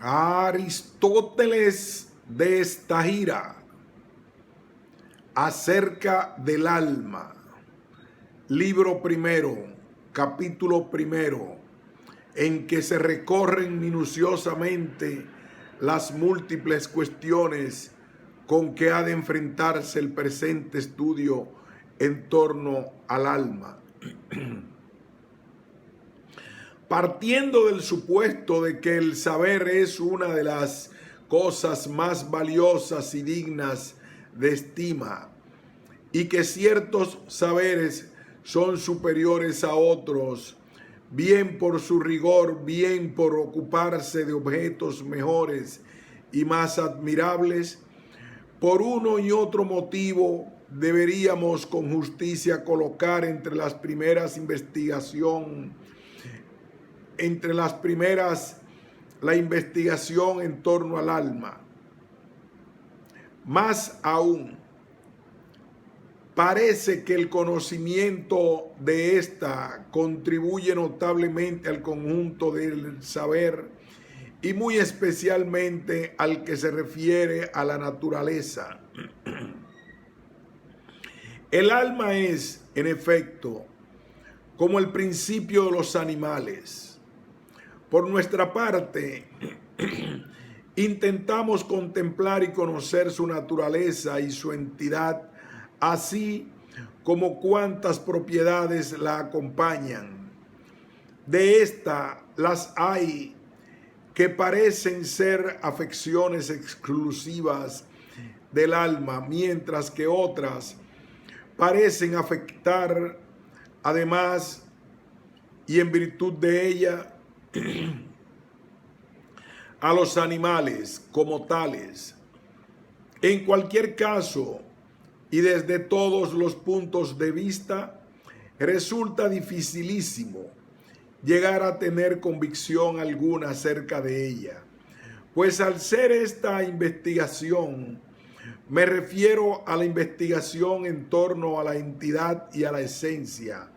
Aristóteles de Estagira, acerca del alma, libro primero, capítulo primero, en que se recorren minuciosamente las múltiples cuestiones con que ha de enfrentarse el presente estudio en torno al alma. Partiendo del supuesto de que el saber es una de las cosas más valiosas y dignas de estima, y que ciertos saberes son superiores a otros, bien por su rigor, bien por ocuparse de objetos mejores y más admirables, por uno y otro motivo deberíamos con justicia colocar entre las primeras la investigación en torno al alma. Más aún, parece que el conocimiento de esta contribuye notablemente al conjunto del saber y muy especialmente al que se refiere a la naturaleza. El alma es, en efecto, como el principio de los animales. Por nuestra parte, intentamos contemplar y conocer su naturaleza y su entidad, así como cuántas propiedades la acompañan. De esta las hay que parecen ser afecciones exclusivas del alma, mientras que otras parecen afectar además y en virtud de ella a los animales como tales. En cualquier caso, y desde todos los puntos de vista, resulta dificilísimo llegar a tener convicción alguna acerca de ella, pues al ser esta investigación, me refiero a la investigación en torno a la entidad y a la esencia,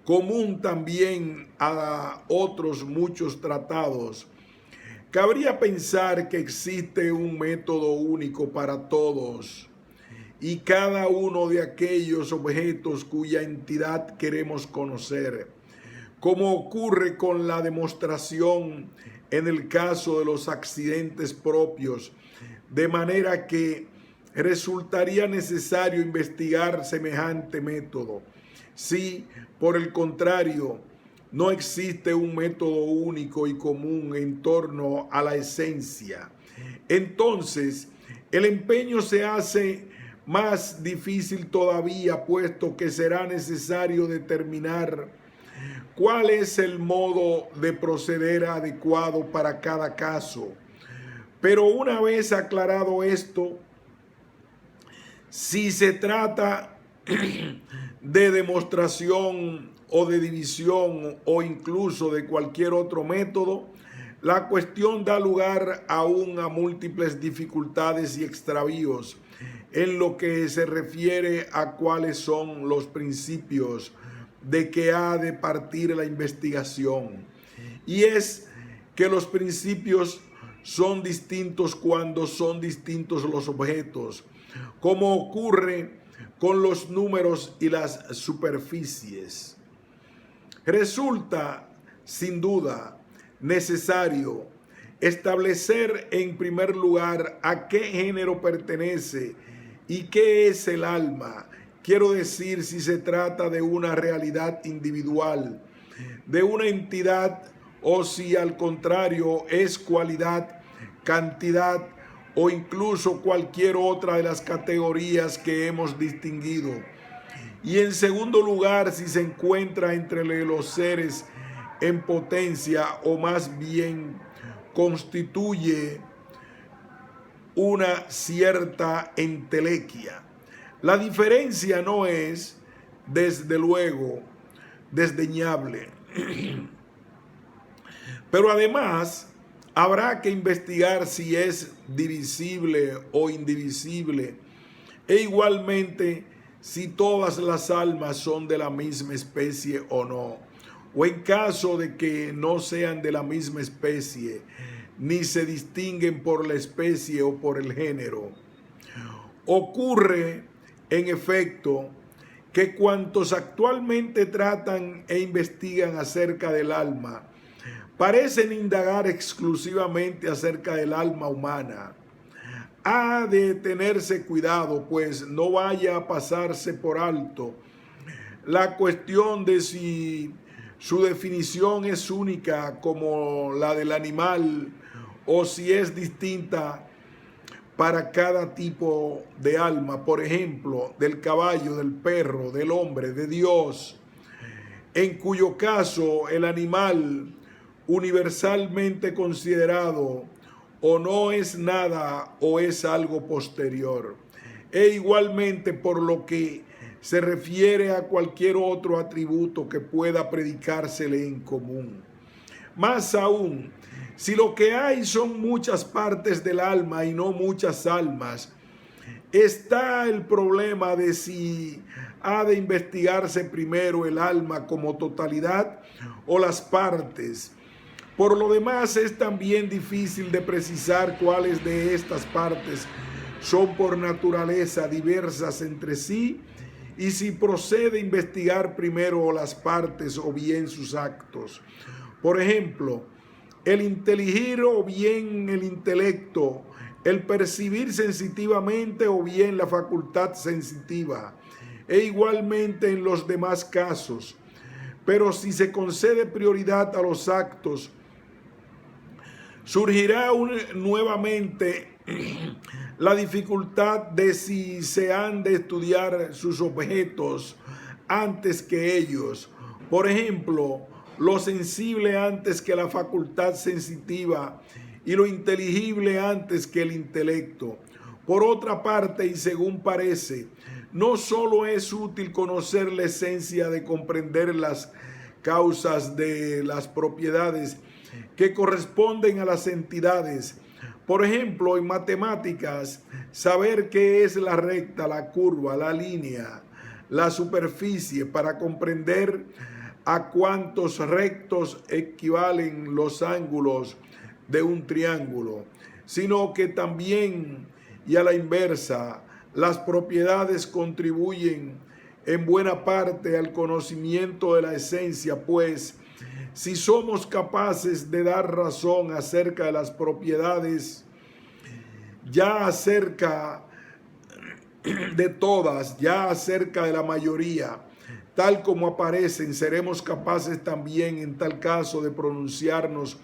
común también a otros muchos tratados, cabría pensar que existe un método único para todos y cada uno de aquellos objetos cuya entidad queremos conocer, como ocurre con la demostración en el caso de los accidentes propios, de manera que resultaría necesario investigar semejante método. Si, por el contrario, no existe un método único y común en torno a la esencia, entonces el empeño se hace más difícil todavía, puesto que será necesario determinar cuál es el modo de proceder adecuado para cada caso. Pero una vez aclarado esto, si se trata de demostración o de división o incluso de cualquier otro método, la cuestión da lugar aún a múltiples dificultades y extravíos en lo que se refiere a cuáles son los principios de que ha de partir la investigación. Y es que los principios son distintos cuando son distintos los objetos, como ocurre con los números y las superficies. Resulta, sin duda, necesario establecer en primer lugar a qué género pertenece y qué es el alma. Quiero decir, si se trata de una realidad individual, de una entidad, o si al contrario es cualidad, cantidad o incluso cualquier otra de las categorías que hemos distinguido. Y en segundo lugar, si se encuentra entre los seres en potencia o más bien constituye una cierta entelequia. La diferencia no es, desde luego, desdeñable. Pero además, habrá que investigar si es divisible o indivisible, e igualmente si todas las almas son de la misma especie o no, o en caso de que no sean de la misma especie, ni se distinguen por la especie o por el género. Ocurre, en efecto, que cuantos actualmente tratan e investigan acerca del alma, parecen indagar exclusivamente acerca del alma humana. Ha de tenerse cuidado, pues no vaya a pasarse por alto la cuestión de si su definición es única como la del animal o si es distinta para cada tipo de alma, por ejemplo, del caballo, del perro, del hombre, de Dios, en cuyo caso el animal universalmente considerado o no es nada o es algo posterior. E igualmente por lo que se refiere a cualquier otro atributo que pueda predicársele en común. Más aún, si lo que hay son muchas partes del alma y no muchas almas, está el problema de si ha de investigarse primero el alma como totalidad o las partes. Por lo demás, es también difícil de precisar cuáles de estas partes son por naturaleza diversas entre sí y si procede investigar primero las partes o bien sus actos. Por ejemplo, el inteligir o bien el intelecto, el percibir sensitivamente o bien la facultad sensitiva, e igualmente en los demás casos. Pero si se concede prioridad a los actos, surgirá nuevamente la dificultad de si se han de estudiar sus objetos antes que ellos. Por ejemplo, lo sensible antes que la facultad sensitiva y lo inteligible antes que el intelecto. Por otra parte, y según parece, no solo es útil conocer la esencia de comprender las causas de las propiedades que corresponden a las entidades. Por ejemplo, en matemáticas, saber qué es la recta, la curva, la línea, la superficie, para comprender a cuántos rectos equivalen los ángulos de un triángulo, sino que también, y a la inversa, las propiedades contribuyen en buena parte al conocimiento de la esencia, pues si somos capaces de dar razón acerca de las propiedades, ya acerca de todas, ya acerca de la mayoría, tal como aparecen, seremos capaces también en tal caso de pronunciarnos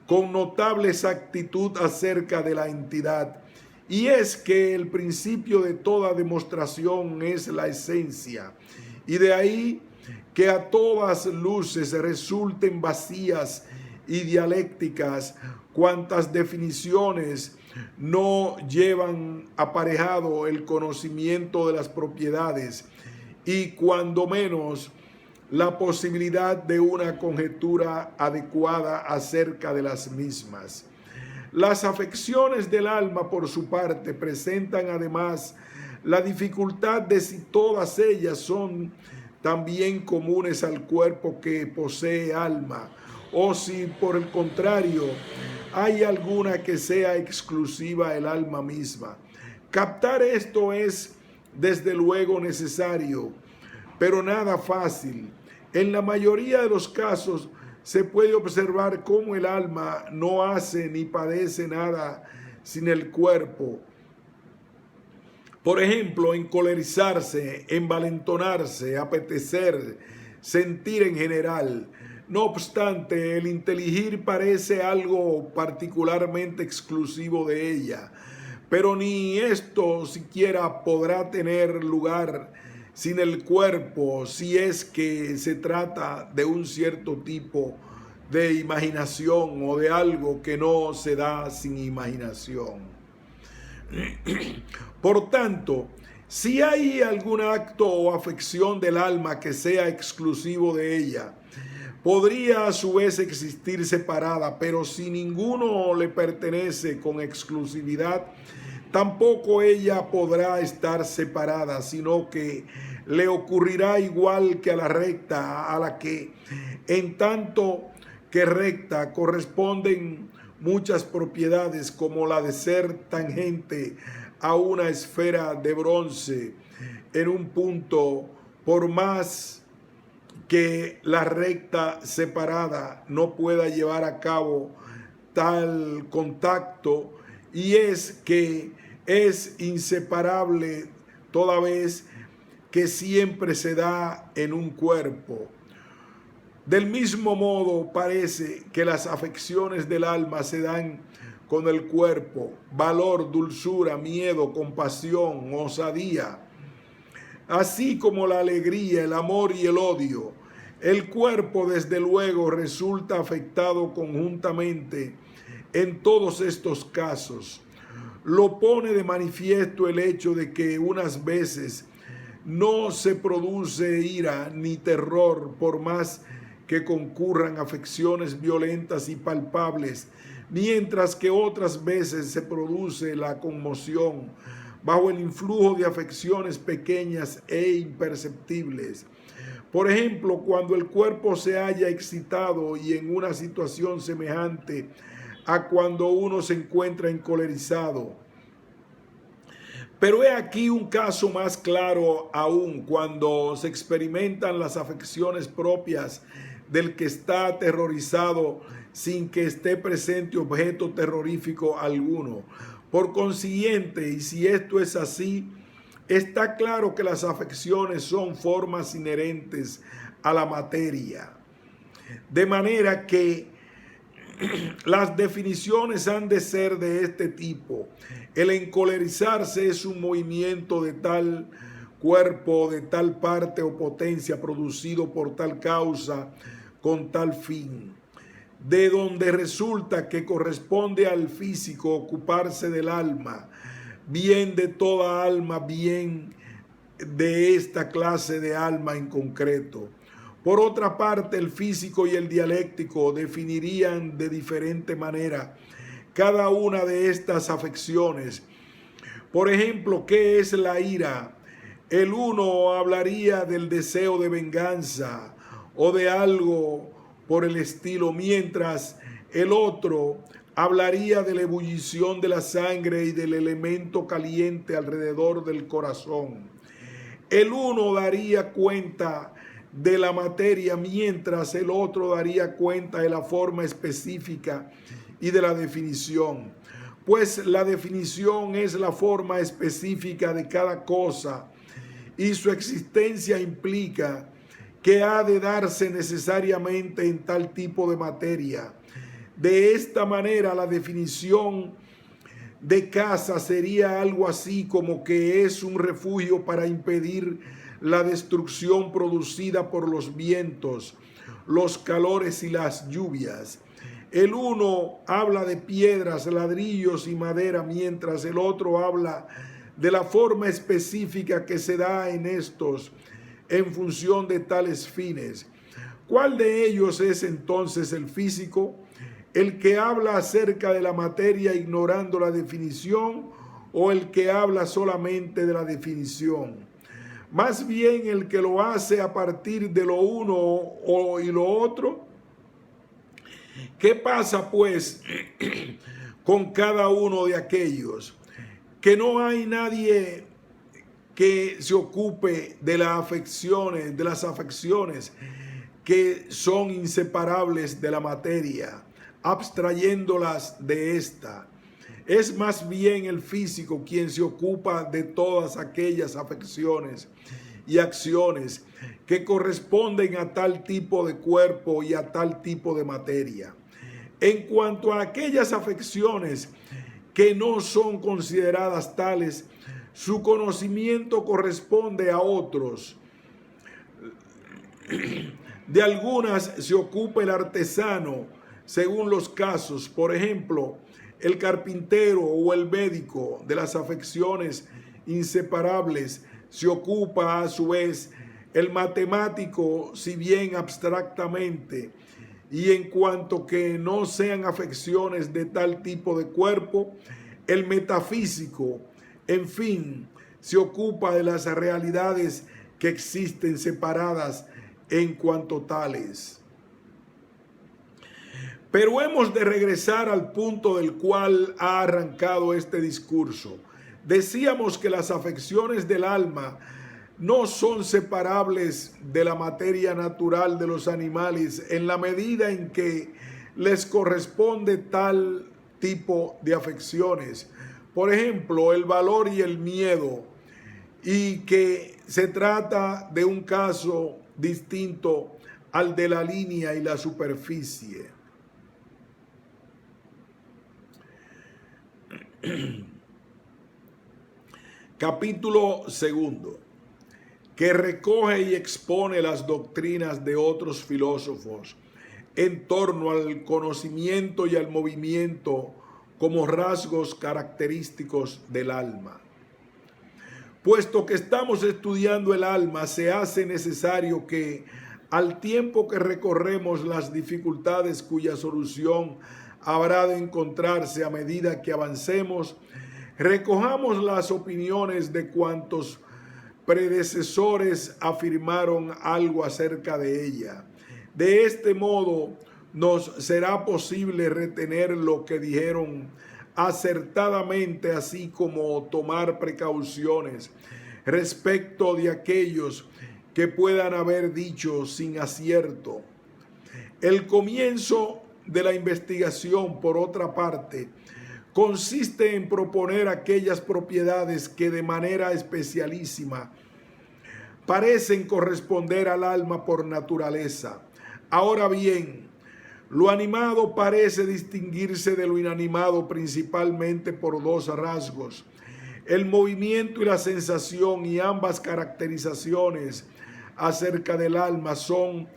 con notable exactitud acerca de la entidad. Y es que el principio de toda demostración es la esencia, y de ahí que a todas luces resulten vacías y dialécticas cuantas definiciones no llevan aparejado el conocimiento de las propiedades y cuando menos la posibilidad de una conjetura adecuada acerca de las mismas. Las afecciones del alma, por su parte, presentan además la dificultad de si todas ellas son también comunes al cuerpo que posee alma, o si por el contrario hay alguna que sea exclusiva del alma misma. Captar esto es desde luego necesario, pero nada fácil. En la mayoría de los casos se puede observar cómo el alma no hace ni padece nada sin el cuerpo. Por ejemplo, encolerizarse, envalentonarse, apetecer, sentir en general. No obstante, el inteligir parece algo particularmente exclusivo de ella, pero ni esto siquiera podrá tener lugar sin el cuerpo, si es que se trata de un cierto tipo de imaginación o de algo que no se da sin imaginación. Por tanto, si hay algún acto o afección del alma que sea exclusivo de ella, podría a su vez existir separada, pero si ninguno le pertenece con exclusividad, tampoco ella podrá estar separada, sino que le ocurrirá igual que a la recta, a la que, en tanto que recta, corresponden muchas propiedades, como la de ser tangente a una esfera de bronce en un punto, por más que la recta separada no pueda llevar a cabo tal contacto, y es que es inseparable toda vez que siempre se da en un cuerpo. Del mismo modo parece que las afecciones del alma se dan con el cuerpo: valor, dulzura, miedo, compasión, osadía, así como la alegría, el amor y el odio. El cuerpo, desde luego, resulta afectado conjuntamente en todos estos casos. Lo pone de manifiesto el hecho de que unas veces no se produce ira ni terror, por más que concurran afecciones violentas y palpables, mientras que otras veces se produce la conmoción bajo el influjo de afecciones pequeñas e imperceptibles. Por ejemplo, cuando el cuerpo se halla excitado y en una situación semejante a cuando uno se encuentra encolerizado. Pero he aquí un caso más claro aún, cuando se experimentan las afecciones propias del que está aterrorizado sin que esté presente objeto terrorífico alguno. Por consiguiente, y si esto es así, está claro que las afecciones son formas inherentes a la materia. De manera que las definiciones han de ser de este tipo. El encolerizarse es un movimiento de tal cuerpo, de tal parte o potencia, producido por tal causa, con tal fin. De donde resulta que corresponde al físico ocuparse del alma, bien de toda alma, bien de esta clase de alma en concreto. Por otra parte, el físico y el dialéctico definirían de diferente manera cada una de estas afecciones. Por ejemplo, ¿qué es la ira? El uno hablaría del deseo de venganza o de algo por el estilo, mientras el otro hablaría de la ebullición de la sangre y del elemento caliente alrededor del corazón. El uno daría cuenta de la materia, mientras el otro daría cuenta de la forma específica y de la definición. Pues la definición es la forma específica de cada cosa, y su existencia implica que ha de darse necesariamente en tal tipo de materia. De esta manera, la definición de casa sería algo así como que es un refugio para impedir la destrucción producida por los vientos, los calores y las lluvias. El uno habla de piedras, ladrillos y madera, mientras el otro habla de la forma específica que se da en estos en función de tales fines. ¿Cuál de ellos es entonces el físico? ¿El que habla acerca de la materia ignorando la definición, o el que habla solamente de la definición? Más bien el que lo hace a partir de lo uno y lo otro. ¿Qué pasa pues con cada uno de aquellos? Que no hay nadie que se ocupe de las afecciones que son inseparables de la materia, abstrayéndolas de esta. Es más bien el físico quien se ocupa de todas aquellas afecciones y acciones que corresponden a tal tipo de cuerpo y a tal tipo de materia. En cuanto a aquellas afecciones que no son consideradas tales, su conocimiento corresponde a otros. De algunas se ocupa el artesano, según los casos. Por ejemplo, el carpintero o el médico. De las afecciones inseparables se ocupa a su vez el matemático, si bien abstractamente. Y en cuanto que no sean afecciones de tal tipo de cuerpo, el metafísico, en fin, se ocupa de las realidades que existen separadas en cuanto tales. Pero hemos de regresar al punto del cual ha arrancado este discurso. Decíamos que las afecciones del alma no son separables de la materia natural de los animales en la medida en que les corresponde tal tipo de afecciones. Por ejemplo, el valor y el miedo, y que se trata de un caso distinto al de la línea y la superficie. Capítulo 2, que recoge y expone las doctrinas de otros filósofos en torno al conocimiento y al movimiento como rasgos característicos del alma. Puesto que estamos estudiando el alma, se hace necesario que, al tiempo que recorremos las dificultades cuya solución habrá de encontrarse a medida que avancemos, recojamos las opiniones de cuantos predecesores afirmaron algo acerca de ella. De este modo nos será posible retener lo que dijeron acertadamente, así como tomar precauciones respecto de aquellos que puedan haber dicho sin acierto. El comienzo de la investigación, por otra parte, consiste en proponer aquellas propiedades que de manera especialísima parecen corresponder al alma por naturaleza. Ahora bien, lo animado parece distinguirse de lo inanimado principalmente por dos rasgos: el movimiento y la sensación, y ambas caracterizaciones acerca del alma son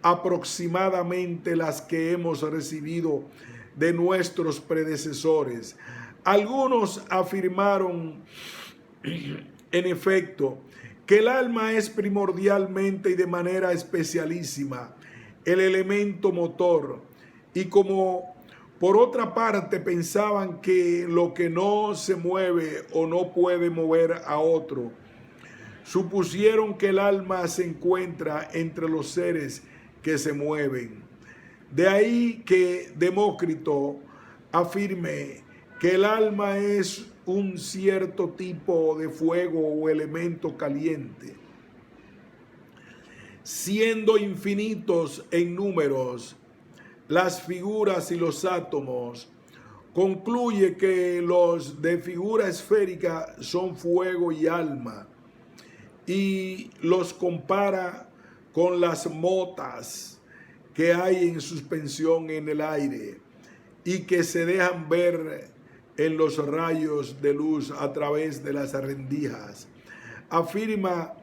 aproximadamente las que hemos recibido de nuestros predecesores. Algunos afirmaron, en efecto, que el alma es primordialmente y de manera especialísima el elemento motor, y como por otra parte pensaban que lo que no se mueve o no puede mover a otro, supusieron que el alma se encuentra entre los seres que se mueven. De ahí que Demócrito afirme que el alma es un cierto tipo de fuego o elemento caliente. Siendo infinitos en números las figuras y los átomos, concluye que los de figura esférica son fuego y alma, y los compara con las motas que hay en suspensión en el aire y que se dejan ver en los rayos de luz a través de las rendijas. Afirma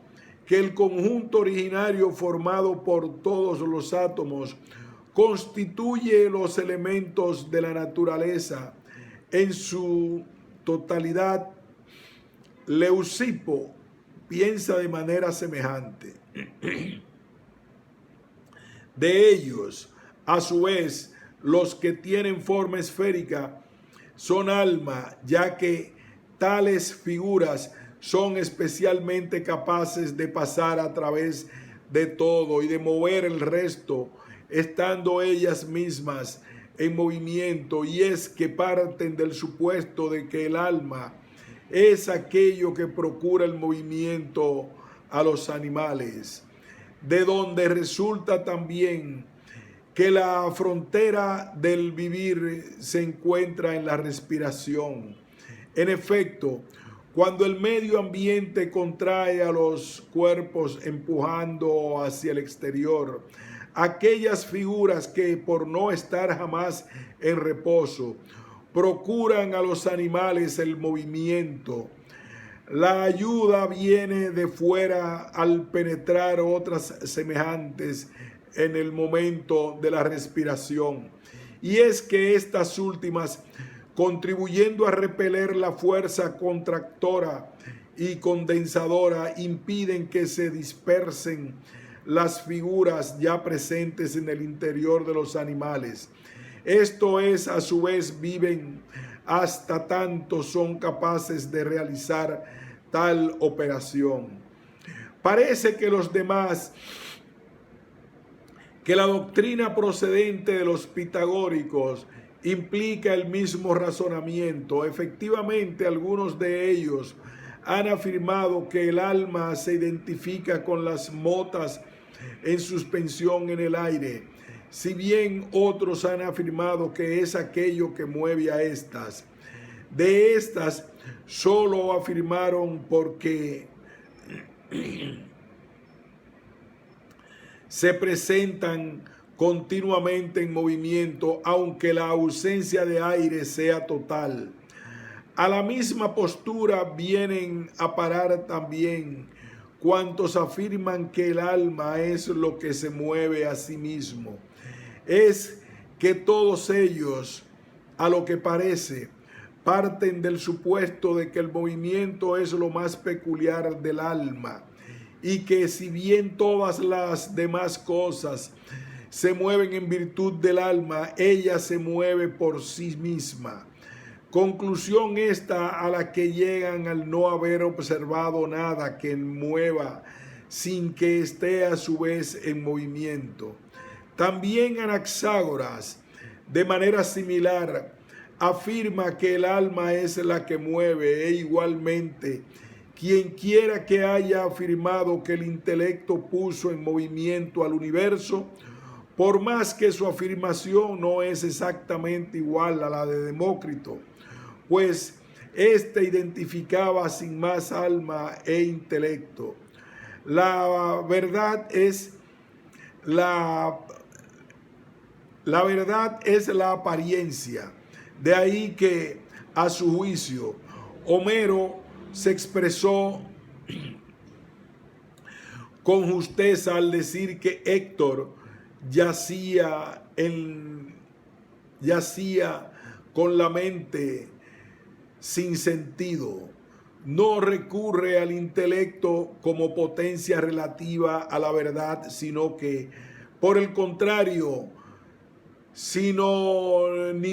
que el conjunto originario formado por todos los átomos constituye los elementos de la naturaleza en su totalidad. Leucipo piensa de manera semejante. De ellos, a su vez, los que tienen forma esférica son alma, ya que tales figuras son especialmente capaces de pasar a través de todo y de mover el resto, estando ellas mismas en movimiento, y es que parten del supuesto de que el alma es aquello que procura el movimiento a los animales, de donde resulta también que la frontera del vivir se encuentra en la respiración. En efecto, cuando el medio ambiente contrae a los cuerpos empujando hacia el exterior, aquellas figuras que, por no estar jamás en reposo, procuran a los animales el movimiento, la ayuda viene de fuera al penetrar otras semejantes en el momento de la respiración. Y es que estas últimas, contribuyendo a repeler la fuerza contractora y condensadora, impiden que se dispersen las figuras ya presentes en el interior de los animales. Esto es, a su vez, viven hasta tanto son capaces de realizar tal operación. Parece que que la doctrina procedente de los pitagóricos implica el mismo razonamiento. Efectivamente, algunos de ellos han afirmado que el alma se identifica con las motas en suspensión en el aire, si bien otros han afirmado que es aquello que mueve a estas. De estas solo afirmaron porque se presentan continuamente en movimiento, aunque la ausencia de aire sea total. A la misma postura vienen a parar también cuantos afirman que el alma es lo que se mueve a sí mismo. Es que todos ellos, a lo que parece, parten del supuesto de que el movimiento es lo más peculiar del alma, y que si bien todas las demás cosas se mueven en virtud del alma, ella se mueve por sí misma. Conclusión esta a la que llegan al no haber observado nada que mueva sin que esté a su vez en movimiento. También Anaxágoras, de manera similar, afirma que el alma es la que mueve, e igualmente quien quiera que haya afirmado que el intelecto puso en movimiento al universo, por más que su afirmación no es exactamente igual a la de Demócrito, pues éste identificaba sin más alma e intelecto. La verdad es la apariencia. De ahí que, a su juicio, Homero se expresó con justeza al decir que Héctor yacía con la mente sin sentido. No recurre al intelecto como potencia relativa a la verdad, sino que, por el contrario, sinonimiza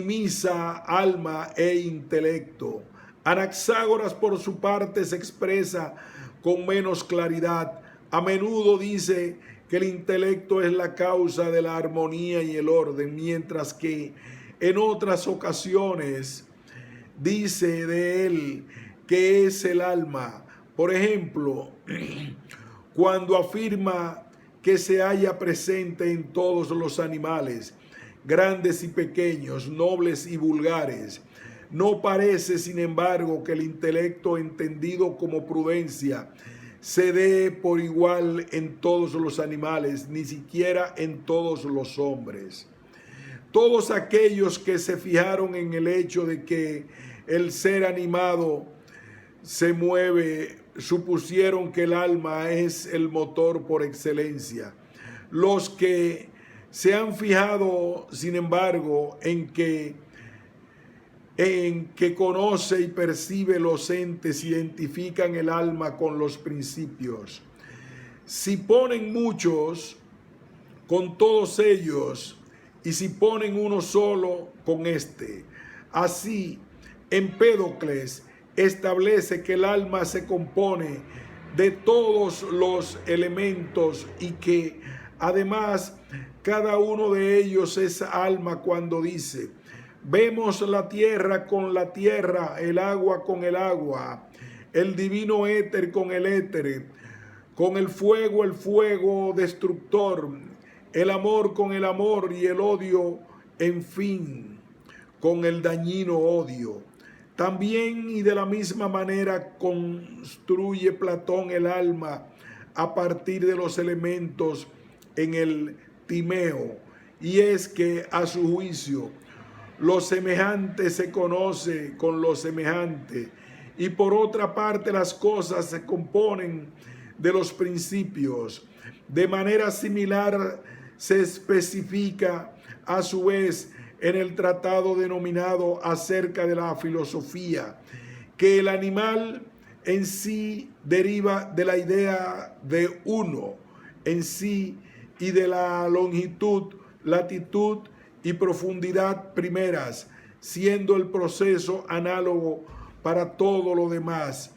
alma e intelecto. Anaxágoras, por su parte, se expresa con menos claridad. A menudo dice que el intelecto es la causa de la armonía y el orden, mientras que en otras ocasiones dice de él que es el alma. Por ejemplo, cuando afirma que se halla presente en todos los animales, grandes y pequeños, nobles y vulgares. No parece, sin embargo, que el intelecto entendido como prudencia se dé por igual en todos los animales, ni siquiera en todos los hombres. Todos aquellos que se fijaron en el hecho de que el ser animado se mueve, supusieron que el alma es el motor por excelencia. Los que se han fijado, sin embargo, en que conoce y percibe los entes, identifican el alma con los principios. Si ponen muchos, con todos ellos, y si ponen uno solo, con este. Así, Empédocles establece que el alma se compone de todos los elementos y que, además, cada uno de ellos es alma cuando dice: vemos la tierra con la tierra, el agua con el agua, el divino éter con el éter, con el fuego destructor, el amor con el amor y el odio, en fin, con el dañino odio. También y de la misma manera construye Platón el alma a partir de los elementos en el Timeo, y es que a su juicio lo semejante se conoce con lo semejante, y por otra parte las cosas se componen de los principios. De manera similar se especifica a su vez en el tratado denominado Acerca de la Filosofía, que el animal en sí deriva de la idea de uno en sí y de la longitud, latitud y profundidad primeras, siendo el proceso análogo para todo lo demás.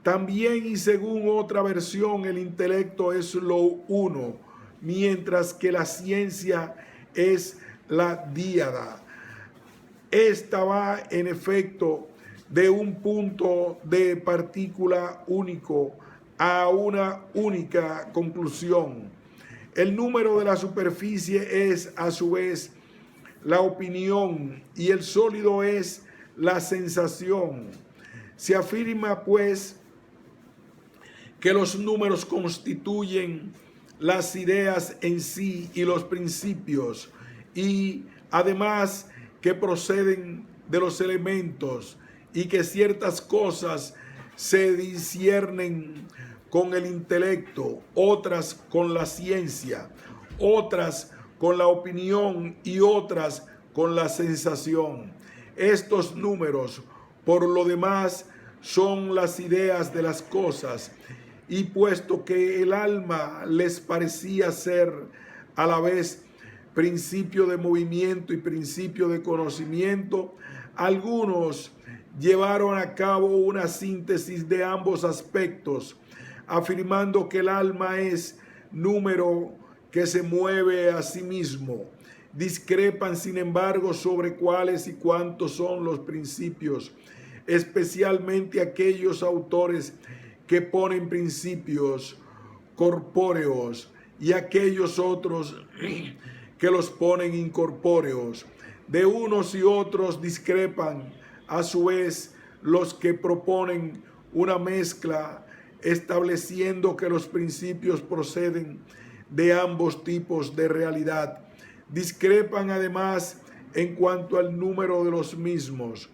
También, y según otra versión, el intelecto es lo uno, mientras que la ciencia es la díada. Esta va en efecto de un punto de partícula único a una única conclusión. El número de la superficie es a su vez la opinión y el sólido es la sensación. Se afirma pues que los números constituyen las ideas en sí y los principios, y además que proceden de los elementos, y que ciertas cosas se disciernen con el intelecto, otras con la ciencia, otras con la opinión y otras con la sensación. Estos números, por lo demás, son las ideas de las cosas, y puesto que el alma les parecía ser a la vez principio de movimiento y principio de conocimiento, algunos llevaron a cabo una síntesis de ambos aspectos, afirmando que el alma es número que se mueve a sí mismo. Discrepan, sin embargo, sobre cuáles y cuántos son los principios, especialmente aquellos autores que ponen principios corpóreos y aquellos otros que los ponen incorpóreos. De unos y otros discrepan a su vez los que proponen una mezcla, estableciendo que los principios proceden de ambos tipos de realidad. Discrepan además en cuanto al número de los mismos.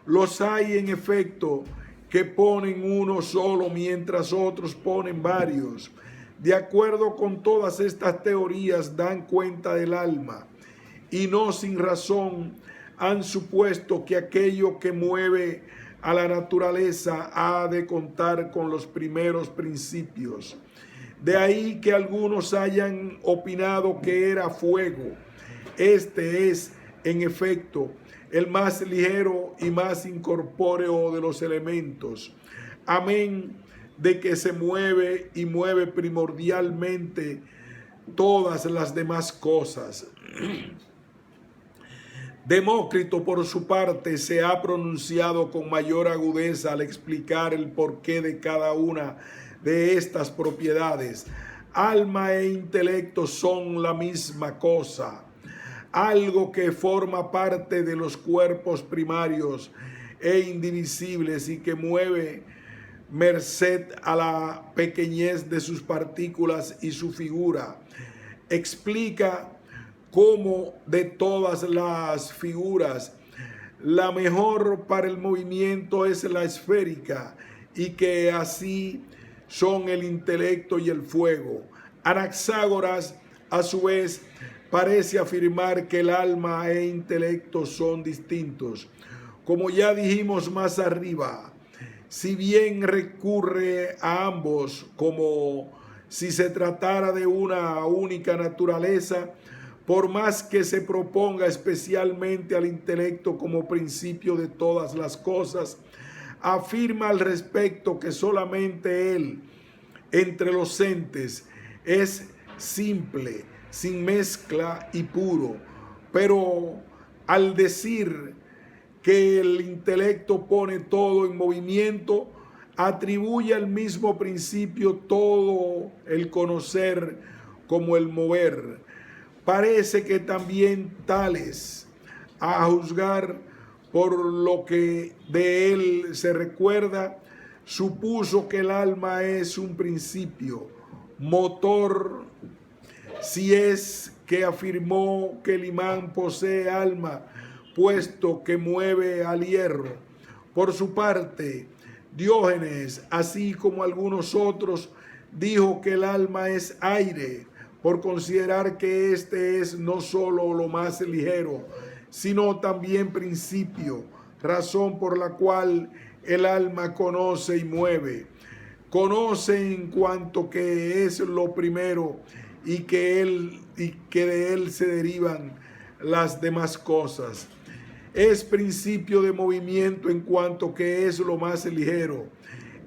Los hay en efecto que ponen uno solo, mientras otros ponen varios. De acuerdo con todas estas teorías, dan cuenta del alma, y no sin razón han supuesto que aquello que mueve a la naturaleza ha de contar con los primeros principios. De ahí que algunos hayan opinado que era fuego. Este es, en efecto, el más ligero y más incorpóreo de los elementos. Amén de que se mueve y mueve primordialmente todas las demás cosas. Demócrito, por su parte, se ha pronunciado con mayor agudeza al explicar el porqué de cada una de estas propiedades. Alma e intelecto son la misma cosa, algo que forma parte de los cuerpos primarios e indivisibles y que mueve merced a la pequeñez de sus partículas y su figura. Explica cómo de todas las figuras la mejor para el movimiento es la esférica, y que así son el intelecto y el fuego. Anaxágoras, a su vez, parece afirmar que el alma e intelecto son distintos. Como ya dijimos más arriba, si bien recurre a ambos como si se tratara de una única naturaleza, por más que se proponga especialmente al intelecto como principio de todas las cosas, afirma al respecto que solamente él, entre los entes, es simple, sin mezcla y puro. Pero al decir que el intelecto pone todo en movimiento, atribuye al mismo principio todo el conocer como el mover. Parece que también Tales, a juzgar por lo que de él se recuerda, supuso que el alma es un principio, motor, si es que afirmó que el imán posee alma, puesto que mueve al hierro. Por su parte, Diógenes, así como algunos otros, dijo que el alma es aire, por considerar que este es no solo lo más ligero, sino también principio, razón por la cual el alma conoce y mueve. Conoce en cuanto que es lo primero y que de él se derivan las demás cosas. Es principio de movimiento en cuanto que es lo más ligero.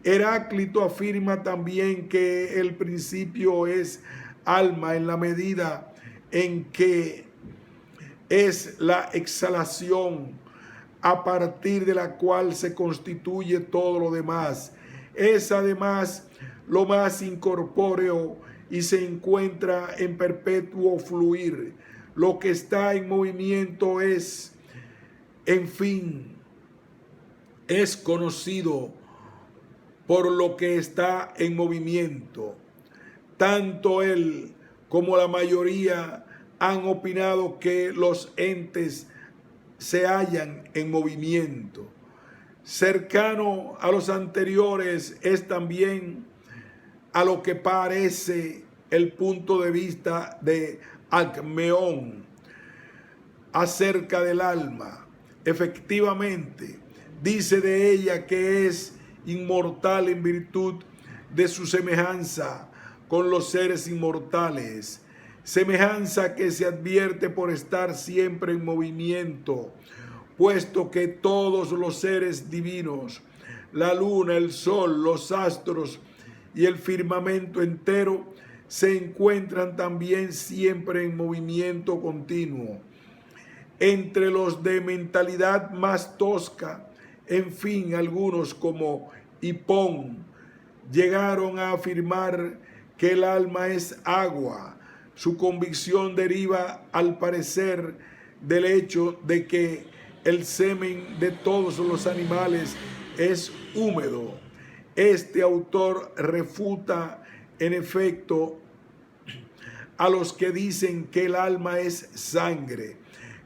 Heráclito afirma también que el principio es alma en la medida en que es la exhalación a partir de la cual se constituye todo lo demás. Es además lo más incorpóreo y se encuentra en perpetuo fluir. Lo que está en movimiento es, en fin, es conocido por lo que está en movimiento. Tanto él como la mayoría han opinado que los entes se hallan en movimiento. Cercano a los anteriores es también a lo que parece el punto de vista de Alcmeón acerca del alma. Efectivamente, dice de ella que es inmortal en virtud de su semejanza con los seres inmortales, semejanza que se advierte por estar siempre en movimiento, puesto que todos los seres divinos, la luna, el sol, los astros y el firmamento entero, se encuentran también siempre en movimiento continuo. Entre los de mentalidad más tosca, en fin, algunos como Hipón llegaron a afirmar que el alma es agua. Su convicción deriva, al parecer, del hecho de que el semen de todos los animales es húmedo. Este autor refuta, en efecto, a los que dicen que el alma es sangre,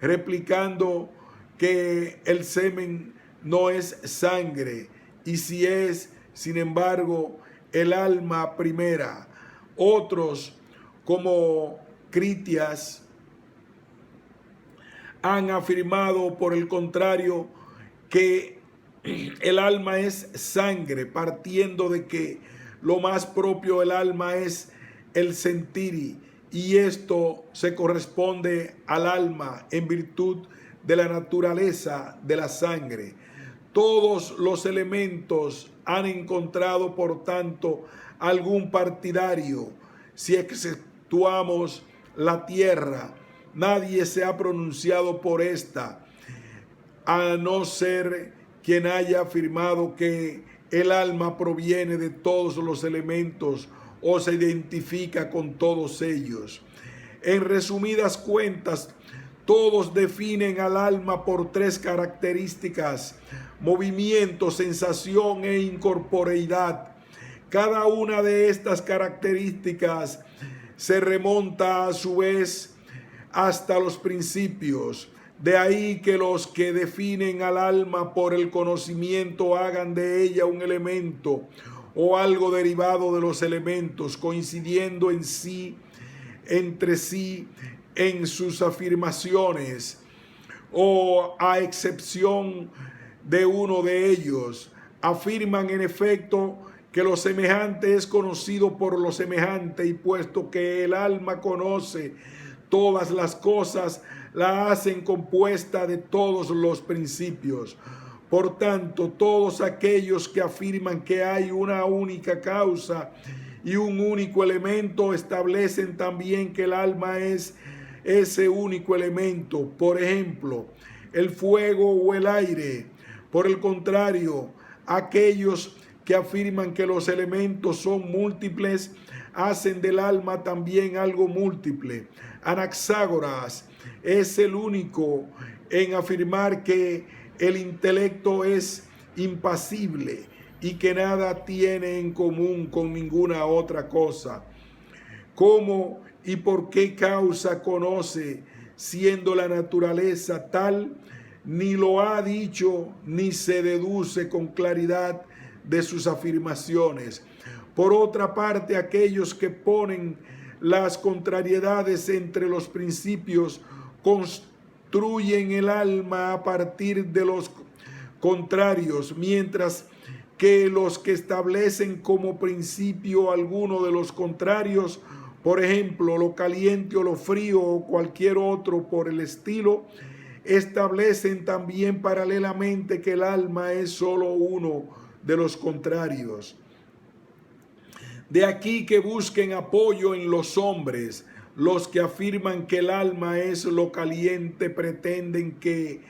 replicando que el semen no es sangre, y si es, sin embargo, el alma primera. Otros, como Critias, han afirmado, por el contrario, que el alma es sangre, partiendo de que lo más propio del alma es el sentir, y esto se corresponde al alma en virtud de la naturaleza de la sangre. Todos los elementos han encontrado, por tanto, algún partidario. Si exceptuamos la tierra, nadie se ha pronunciado por esta, a no ser quien haya afirmado que el alma proviene de todos los elementos o se identifica con todos ellos. En resumidas cuentas, todos definen al alma por tres características: movimiento, sensación e incorporeidad. Cada una de estas características se remonta a su vez hasta los principios. De ahí que los que definen al alma por el conocimiento hagan de ella un elemento o algo derivado de los elementos, coincidiendo en sí, entre sí, en sus afirmaciones, o a excepción de uno de ellos, afirman en efecto que lo semejante es conocido por lo semejante, y puesto que el alma conoce todas las cosas, la hacen compuesta de todos los principios. Por tanto, todos aquellos que afirman que hay una única causa y un único elemento establecen también que el alma es ese único elemento. Por ejemplo, el fuego o el aire. Por el contrario, aquellos que afirman que los elementos son múltiples hacen del alma también algo múltiple. Anaxágoras es el único en afirmar que el intelecto es impasible y que nada tiene en común con ninguna otra cosa. ¿Cómo y por qué causa conoce, siendo la naturaleza tal? Ni lo ha dicho ni se deduce con claridad de sus afirmaciones. Por otra parte, aquellos que ponen las contrariedades entre los principios construyen el alma a partir de los contrarios, mientras que los que establecen como principio alguno de los contrarios, por ejemplo, lo caliente o lo frío o cualquier otro por el estilo, establecen también paralelamente que el alma es solo uno de los contrarios. De aquí que busquen apoyo en los hombres. Los que afirman que el alma es lo caliente pretenden que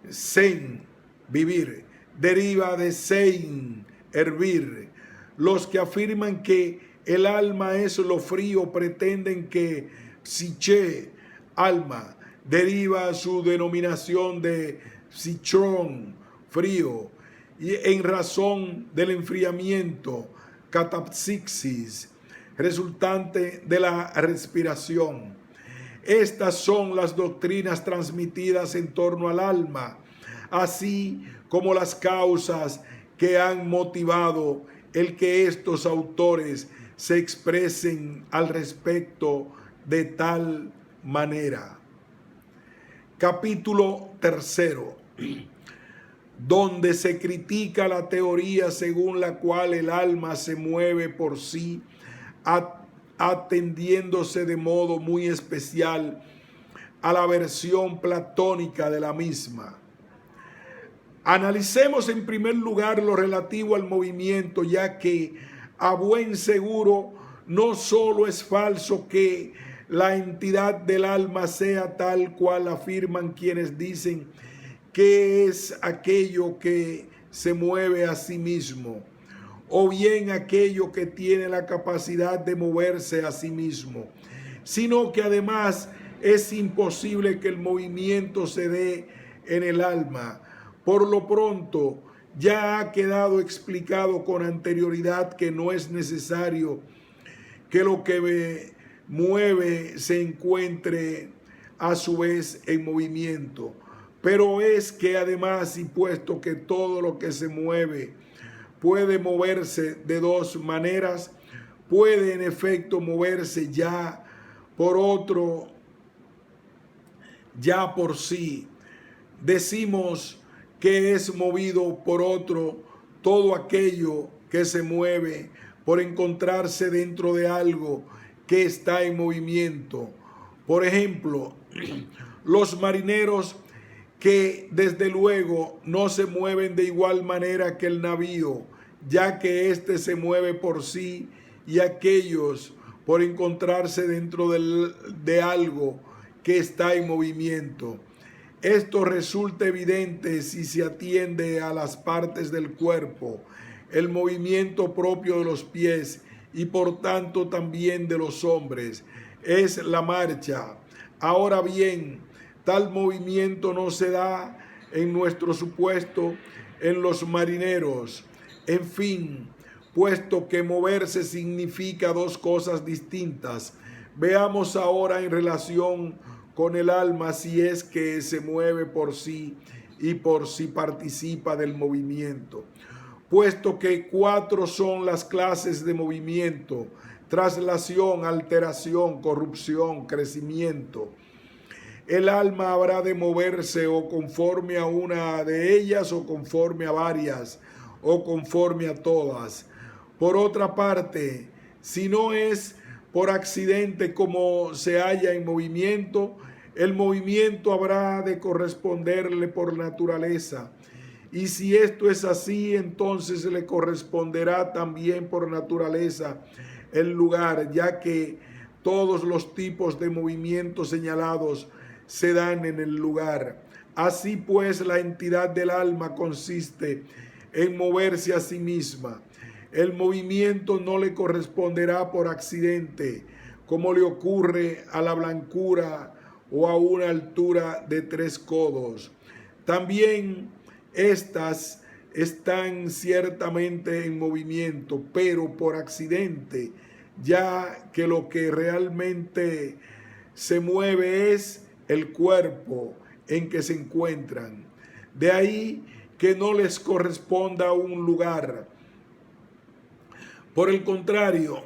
sen, vivir, deriva de sein, hervir. Los que afirman que el alma es lo frío pretenden que psiche, alma, deriva su denominación de psichón, frío, y en razón del enfriamiento, catapsixis, resultante de la respiración. Estas son las doctrinas transmitidas en torno al alma, así como las causas que han motivado el que estos autores se expresen al respecto de tal manera. Capítulo 3, donde se critica la teoría según la cual el alma se mueve por sí, atendiéndose de modo muy especial a la versión platónica de la misma. Analicemos en primer lugar lo relativo al movimiento, ya que a buen seguro no solo es falso que la entidad del alma sea tal cual afirman quienes dicen que es aquello que se mueve a sí mismo, o bien aquello que tiene la capacidad de moverse a sí mismo, sino que además es imposible que el movimiento se dé en el alma. Por lo pronto, ya ha quedado explicado con anterioridad que no es necesario que lo que mueve se encuentre a su vez en movimiento, pero es que además, y puesto que todo lo que se mueve puede moverse de dos maneras, puede en efecto moverse ya por sí. Decimos que es movido por otro todo aquello que se mueve por encontrarse dentro de algo que está en movimiento. Por ejemplo, los marineros que desde luego no se mueven de igual manera que el navío, ya que éste se mueve por sí, y aquellos por encontrarse dentro de algo que está en movimiento. Esto resulta evidente si se atiende a las partes del cuerpo, el movimiento propio de los pies y por tanto también de los hombres, es la marcha. Ahora bien, tal movimiento no se da en nuestro supuesto en los marineros. En fin, puesto que moverse significa dos cosas distintas, veamos ahora en relación con el alma si es que se mueve por sí y por si participa del movimiento. Puesto que 4 son las clases de movimiento: traslación, alteración, corrupción, crecimiento. El alma habrá de moverse o conforme a una de ellas, o conforme a varias, o conforme a todas. Por otra parte, si no es por accidente como se halla en movimiento, el movimiento habrá de corresponderle por naturaleza. Y si esto es así, entonces le corresponderá también por naturaleza el lugar, ya que todos los tipos de movimientos señalados se dan en el lugar. Así pues, la entidad del alma consiste en moverse a sí misma. El movimiento no le corresponderá por accidente, como le ocurre a la blancura o a una altura de 3 codos. También estas están ciertamente en movimiento, pero por accidente, ya que lo que realmente se mueve es el cuerpo en que se encuentran. De ahí que no les corresponda un lugar. Por el contrario,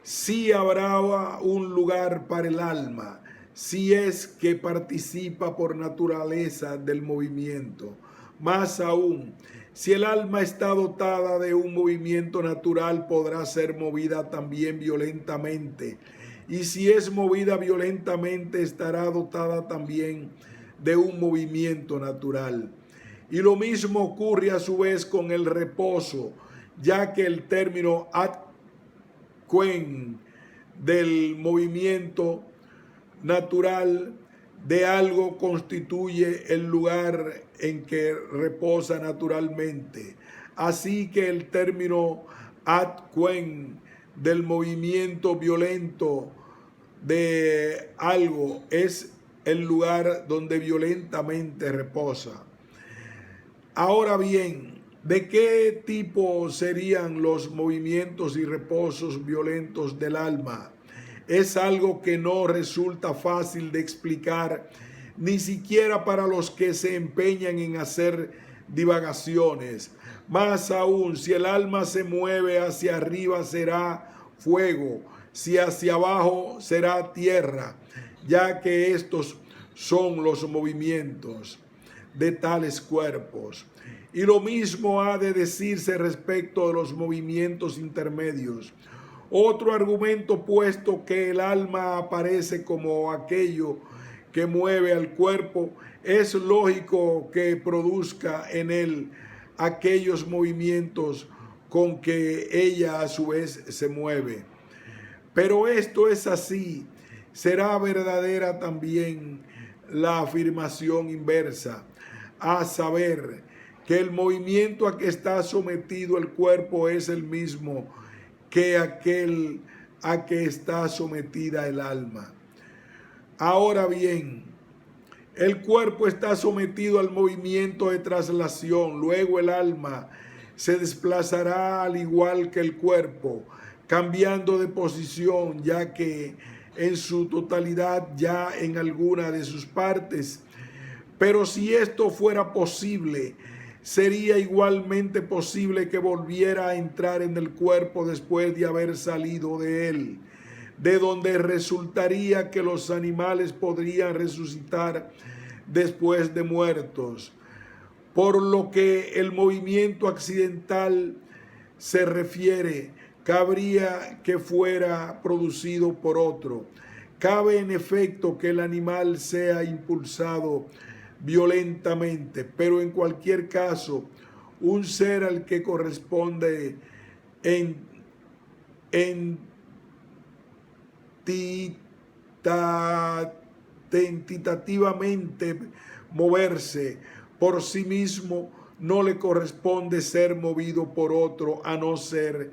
sí habrá un lugar para el alma, si es que participa por naturaleza del movimiento. Más aún, si el alma está dotada de un movimiento natural, podrá ser movida también violentamente. Y si es movida violentamente, estará dotada también de un movimiento natural. Y lo mismo ocurre a su vez con el reposo, ya que el término ad Quen del movimiento natural de algo constituye el lugar en que reposa naturalmente. Así que el término ad quen del movimiento violento de algo es el lugar donde violentamente reposa. Ahora bien, ¿de qué tipo serían los movimientos y reposos violentos del alma? Es algo que no resulta fácil de explicar, ni siquiera para los que se empeñan en hacer divagaciones. Más aún, si el alma se mueve hacia arriba será fuego, si hacia abajo será tierra, ya que estos son los movimientos de tales cuerpos. Y lo mismo ha de decirse respecto de los movimientos intermedios. Otro argumento, puesto que el alma aparece como aquello que mueve al cuerpo, es lógico que produzca en él aquellos movimientos con que ella a su vez se mueve. Pero esto es así, será verdadera también la afirmación inversa, a saber, que el movimiento a que está sometido el cuerpo es el mismo que aquel a que está sometida el alma. Ahora bien, el cuerpo está sometido al movimiento de traslación, luego el alma se desplazará al igual que el cuerpo, cambiando de posición, ya que en su totalidad ya en alguna de sus partes. Pero si esto fuera posible, sería igualmente posible que volviera a entrar en el cuerpo después de haber salido de él, de donde resultaría que los animales podrían resucitar después de muertos. Por lo que el movimiento accidental se refiere, cabría que fuera producido por otro. Cabe en efecto que el animal sea impulsado violentamente, pero en cualquier caso, un ser al que corresponde tentativamente moverse por sí mismo, no le corresponde ser movido por otro a no ser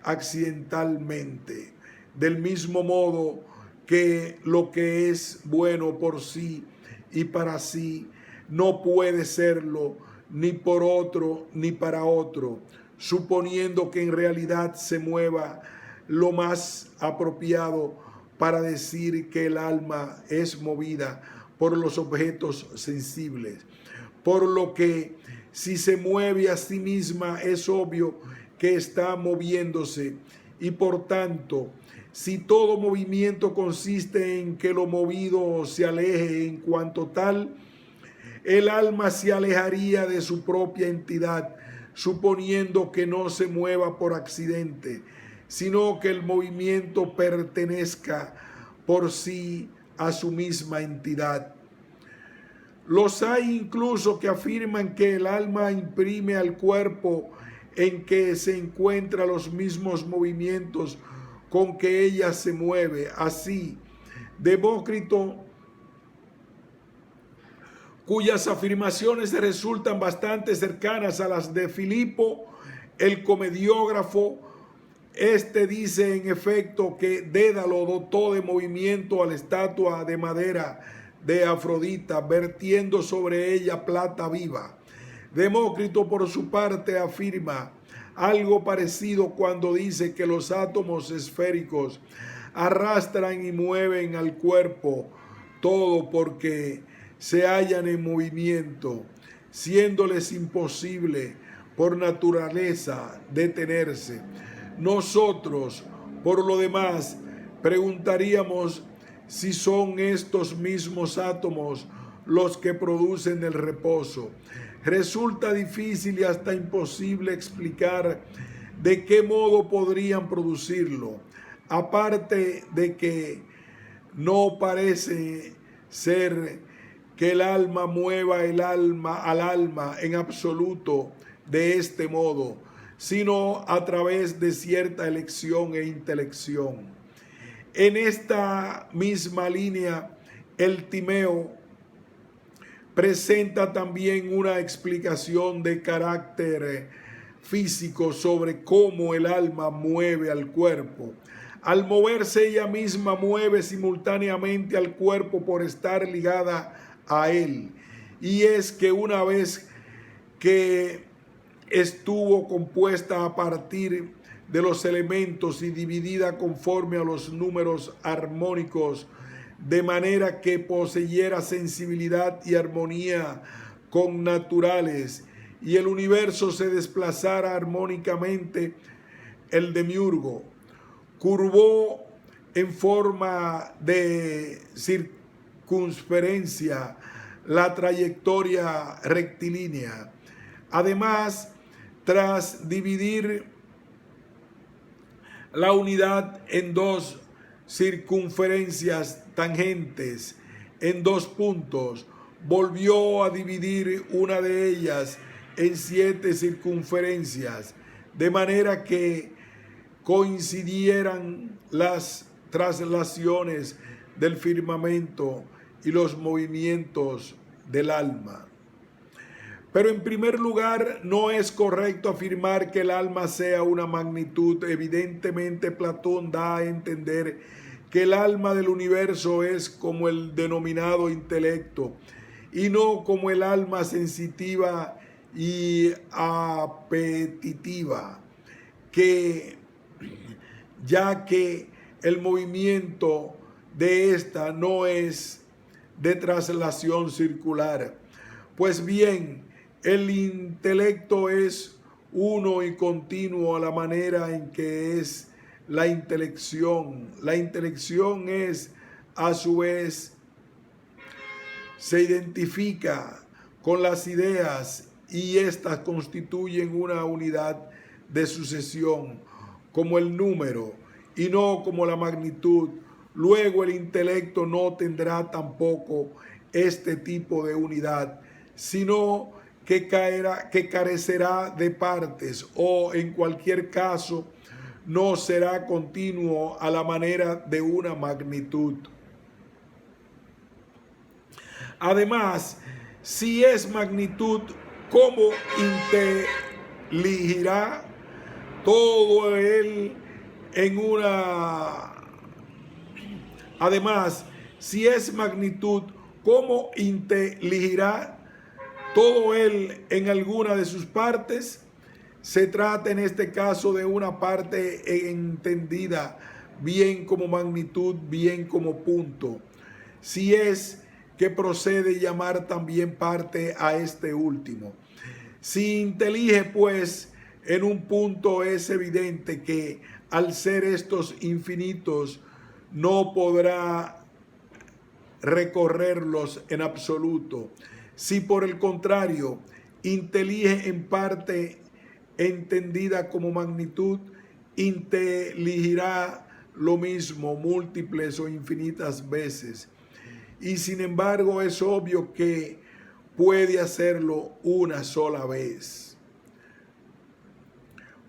accidentalmente. Del mismo modo que lo que es bueno por sí y para sí no puede serlo ni por otro ni para otro, suponiendo que en realidad se mueva lo más apropiado para decir que el alma es movida por los objetos sensibles. Por lo que si se mueve a sí misma es obvio que está moviéndose, y por tanto, si todo movimiento consiste en que lo movido se aleje en cuanto tal, el alma se alejaría de su propia entidad, suponiendo que no se mueva por accidente, sino que el movimiento pertenezca por sí a su misma entidad. Los hay incluso que afirman que el alma imprime al cuerpo en que se encuentran los mismos movimientos con que ella se mueve. Así, Demócrito, cuyas afirmaciones resultan bastante cercanas a las de Filipo, el comediógrafo, dice en efecto que Dédalo dotó de movimiento a la estatua de madera de Afrodita, vertiendo sobre ella plata viva. Demócrito, por su parte, afirma algo parecido cuando dice que los átomos esféricos arrastran y mueven al cuerpo todo porque se hallan en movimiento, siéndoles imposible por naturaleza detenerse. Nosotros, por lo demás, preguntaríamos si son estos mismos átomos los que producen el reposo. Resulta difícil y hasta imposible explicar de qué modo podrían producirlo, aparte de que no parece ser que el alma mueva al alma en absoluto de este modo, sino a través de cierta elección e intelección. En esta misma línea, el Timeo presenta también una explicación de carácter físico sobre cómo el alma mueve al cuerpo. Al moverse ella misma mueve simultáneamente al cuerpo por estar ligada a él. Y es que una vez que estuvo compuesta a partir de los elementos y dividida conforme a los números armónicos, de manera que poseyera sensibilidad y armonía connaturales, y el universo se desplazara armónicamente, el demiurgo curvó en forma de circunferencia la trayectoria rectilínea. Además, tras dividir la unidad en dos circunferencias tangentes, en dos puntos, volvió a dividir una de ellas en 7 circunferencias, de manera que coincidieran las traslaciones del firmamento y los movimientos del alma. Pero en primer lugar, no es correcto afirmar que el alma sea una magnitud. Evidentemente, Platón da a entender que el alma del universo es como el denominado intelecto, y no como el alma sensitiva y apetitiva, ya que el movimiento de esta no es de traslación circular. Pues bien, el intelecto es uno y continuo a la manera en que es la intelección. La intelección es, a su vez, se identifica con las ideas y éstas constituyen una unidad de sucesión, como el número y no como la magnitud. Luego el intelecto no tendrá tampoco este tipo de unidad, sino que carecerá de partes, o en cualquier caso no será continuo a la manera de una magnitud. Además, si es magnitud, ¿cómo inteligirá todo él en una? Además, si es magnitud, ¿cómo inteligirá todo él en alguna de sus partes? Se trata en este caso de una parte entendida bien como magnitud, bien como punto. Si es que procede llamar también parte a este último. Si intelige pues en un punto, es evidente que al ser estos infinitos no podrá recorrerlos en absoluto. Si por el contrario intelige en parte entendida como magnitud, inteligirá lo mismo múltiples o infinitas veces. Y sin embargo es obvio que puede hacerlo una sola vez.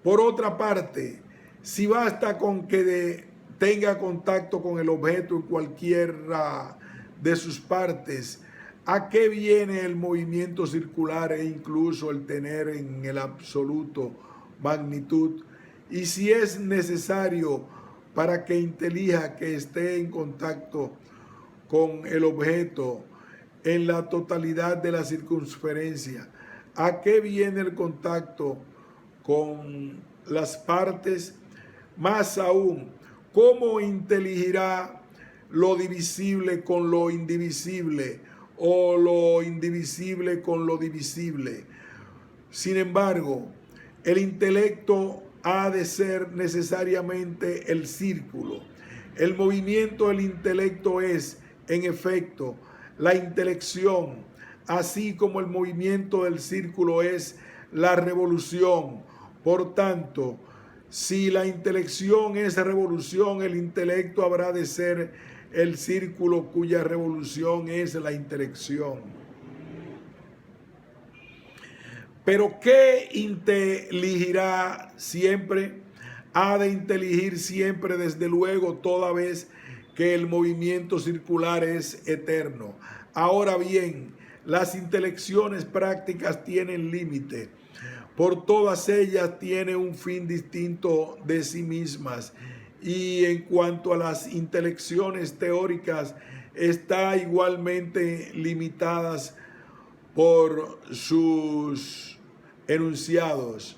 Por otra parte, si basta con que tenga contacto con el objeto en cualquiera de sus partes, ¿a qué viene el movimiento circular e incluso el tener en el absoluto magnitud? Y si es necesario para que intelija que esté en contacto con el objeto en la totalidad de la circunferencia, ¿a qué viene el contacto con las partes? Más aún, ¿cómo inteligirá lo divisible con lo indivisible, o lo indivisible con lo divisible? Sin embargo, el intelecto ha de ser necesariamente el círculo. El movimiento del intelecto es, en efecto, la intelección, así como el movimiento del círculo es la revolución. Por tanto, si la intelección es revolución, el intelecto habrá de ser el círculo cuya revolución es la intelección. Pero ¿qué inteligirá siempre? Ha de inteligir siempre, desde luego, toda vez que el movimiento circular es eterno. Ahora bien, las intelecciones prácticas tienen límite. Por todas ellas tiene un fin distinto de sí mismas. Y en cuanto a las intelecciones teóricas, está igualmente limitadas por sus enunciados.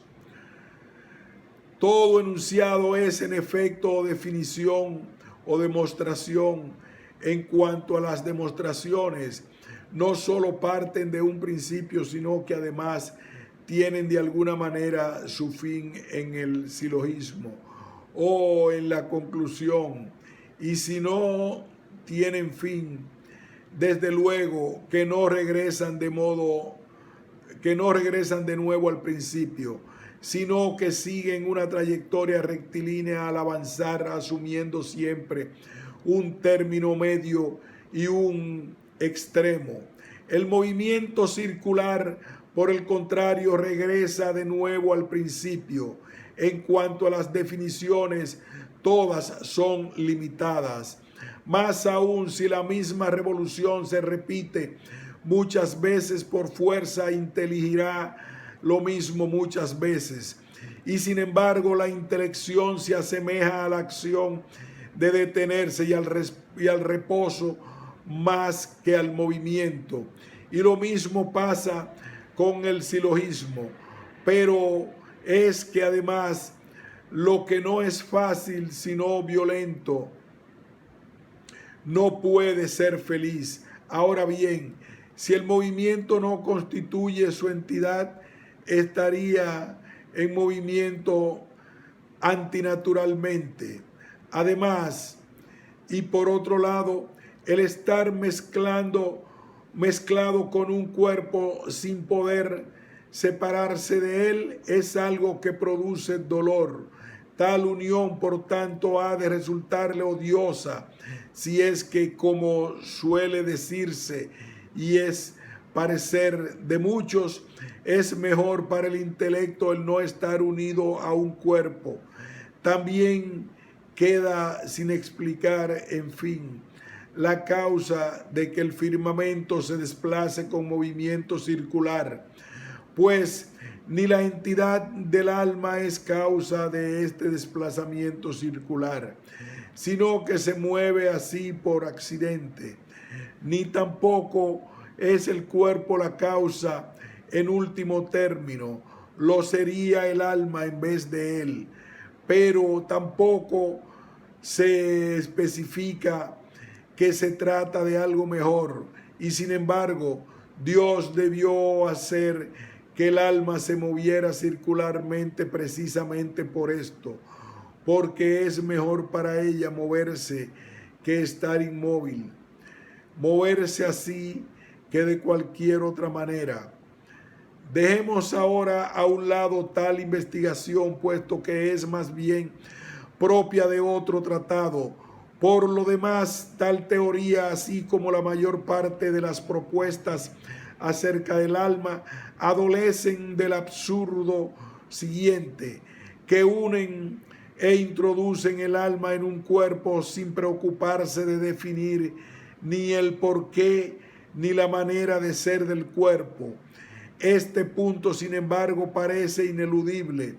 Todo enunciado es en efecto definición o demostración. En cuanto a las demostraciones, no solo parten de un principio, sino que además tienen de alguna manera su fin en el silogismo o en la conclusión. Y si no tienen fin, desde luego que no regresan de nuevo al principio, sino que siguen una trayectoria rectilínea al avanzar, asumiendo siempre un término medio y un extremo. El movimiento circular, por el contrario, regresa de nuevo al principio. En cuanto a las definiciones, todas son limitadas. Más aún, si la misma revolución se repite muchas veces, por fuerza inteligirá lo mismo muchas veces. Y sin embargo, la intelección se asemeja a la acción de detenerse y al reposo más que al movimiento. Y lo mismo pasa con el silogismo. Pero es que además lo que no es fácil sino violento no puede ser feliz. Ahora bien, si el movimiento no constituye su entidad, estaría en movimiento antinaturalmente. Además, y por otro lado, el estar mezclado con un cuerpo sin poder separarse de él es algo que produce dolor. Tal unión, por tanto, ha de resultarle odiosa, si es que, como suele decirse, y es parecer de muchos, es mejor para el intelecto el no estar unido a un cuerpo. También queda sin explicar, en fin, la causa de que el firmamento se desplace con movimiento circular, pues ni la entidad del alma es causa de este desplazamiento circular, sino que se mueve así por accidente, ni tampoco es el cuerpo la causa en último término, lo sería el alma en vez de él, pero tampoco se especifica que se trata de algo mejor, y sin embargo Dios debió hacer que el alma se moviera circularmente precisamente por esto, porque es mejor para ella moverse que estar inmóvil, moverse así que de cualquier otra manera. Dejemos ahora a un lado tal investigación, puesto que es más bien propia de otro tratado. Por lo demás, tal teoría, así como la mayor parte de las propuestas acerca del alma, adolecen del absurdo siguiente, que unen e introducen el alma en un cuerpo sin preocuparse de definir ni el porqué ni la manera de ser del cuerpo. Este punto, sin embargo, parece ineludible,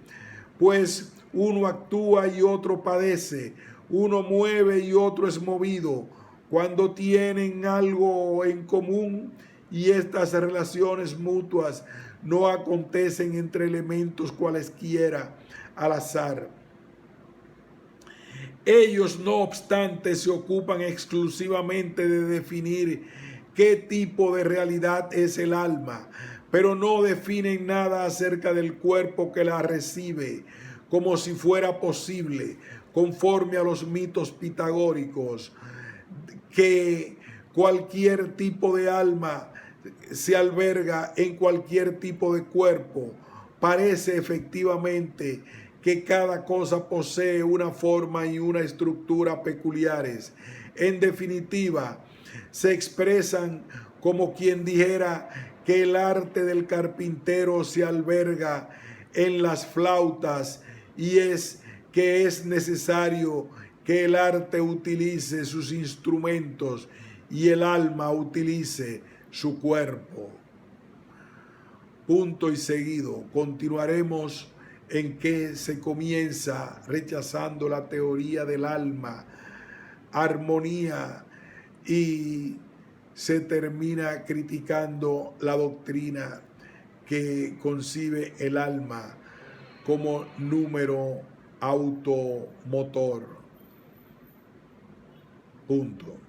pues uno actúa y otro padece, uno mueve y otro es movido, cuando tienen algo en común, y estas relaciones mutuas no acontecen entre elementos cualesquiera al azar. Ellos, no obstante, se ocupan exclusivamente de definir qué tipo de realidad es el alma, pero no definen nada acerca del cuerpo que la recibe, como si fuera posible, conforme a los mitos pitagóricos, que cualquier tipo de alma se alberga en cualquier tipo de cuerpo. Parece efectivamente que cada cosa posee una forma y una estructura peculiares. En definitiva, se expresan como quien dijera que el arte del carpintero se alberga en las flautas y que es necesario que el arte utilice sus instrumentos y el alma utilice su cuerpo. Punto y seguido. Continuaremos en que se comienza rechazando la teoría del alma, armonía, y se termina criticando la doctrina que concibe el alma como número automotor. Punto.